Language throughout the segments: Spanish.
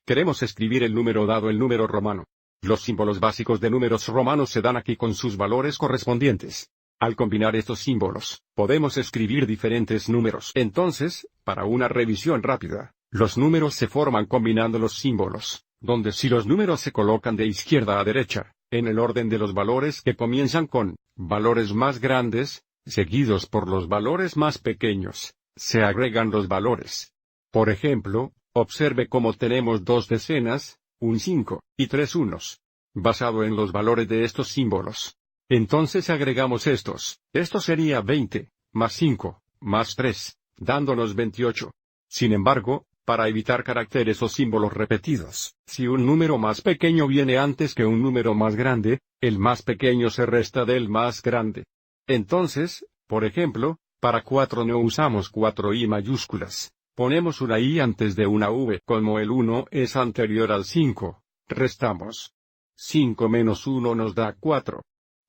Queremos escribir el número dado el número romano. Los símbolos básicos de números romanos se dan aquí con sus valores correspondientes. Al combinar estos símbolos, podemos escribir diferentes números. Entonces, para una revisión rápida, los números se forman combinando los símbolos, donde si los números se colocan de izquierda a derecha, en el orden de los valores que comienzan con valores más grandes, seguidos por los valores más pequeños, se agregan los valores. Por ejemplo, observe cómo tenemos 2 decenas, un 5, y 3 unos. Basado en los valores de estos símbolos. Entonces agregamos estos. Esto sería 20, más 5, más 3, dándonos 28. Sin embargo, para evitar caracteres o símbolos repetidos, si un número más pequeño viene antes que un número más grande, el más pequeño se resta del más grande. Entonces, por ejemplo, para 4 no usamos 4i mayúsculas. Ponemos una i antes de una v. Como el 1 es anterior al 5, restamos. 5 menos 1 nos da 4.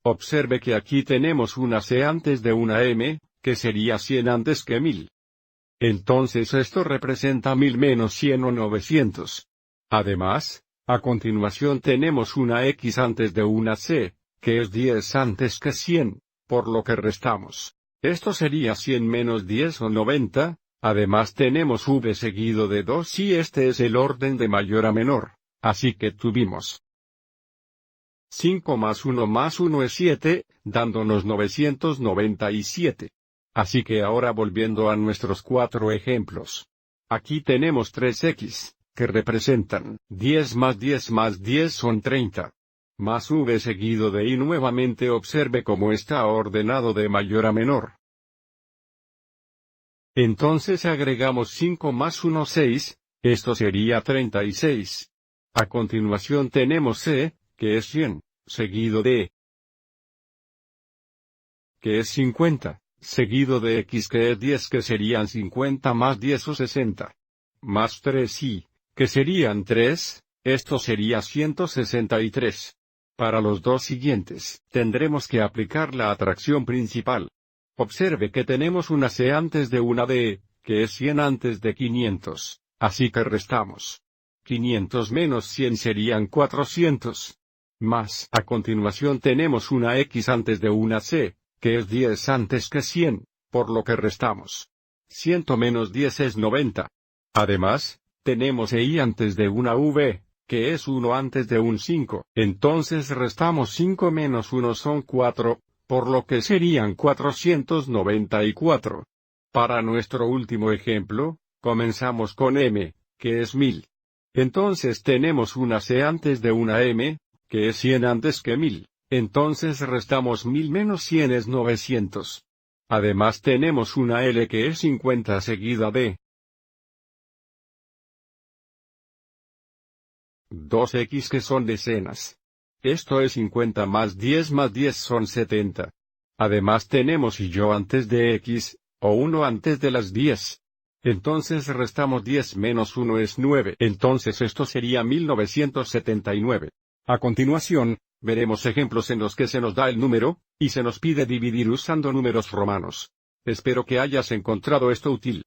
Observe que aquí tenemos una c antes de una m, que sería 100 antes que 1000. Entonces esto representa 1000 menos 100 o 900. Además, a continuación tenemos una x antes de una c, que es 10 antes que 100, por lo que restamos. Esto sería 100 menos 10 o 90. Además tenemos v seguido de 2 y este es el orden de mayor a menor, así que tuvimos 5 más 1 es 7, dándonos 997. Así que ahora volviendo a nuestros 4 ejemplos. Aquí tenemos 3x, que representan 10 más 10 más 10 son 30. Más v seguido de y nuevamente observe cómo está ordenado de mayor a menor. Entonces agregamos 5 más 1 6, esto sería 36. A continuación tenemos c, que es 100, seguido de que es 50, seguido de x que es 10 que serían 50 más 10 o 60. Más 3i, que serían 3, esto sería 163. Para los dos siguientes, tendremos que aplicar la atracción principal. Observe que tenemos una c antes de una d, que es 100 antes de 500, así que restamos. 500 menos 100 serían 400. Más, a continuación tenemos una x antes de una c, que es 10 antes que 100, por lo que restamos. 100 menos 10 es 90. Además, tenemos y antes de una v, que es 1 antes de un 5, entonces restamos 5 menos 1 son 4. Por lo que serían 494. Para nuestro último ejemplo, comenzamos con m, que es 1000. Entonces tenemos una c antes de una m, que es 100 antes que 1000, entonces restamos 1000 menos 100 es 900. Además tenemos una l que es 50 seguida de 2x que son decenas. Esto es 50 más 10 son 70. Además tenemos y yo antes de x, o 1 antes de las 10. Entonces restamos 10 menos 1 es 9. Entonces esto sería 1979. A continuación, veremos ejemplos en los que se nos da el número, y se nos pide dividir usando números romanos. Espero que hayas encontrado esto útil.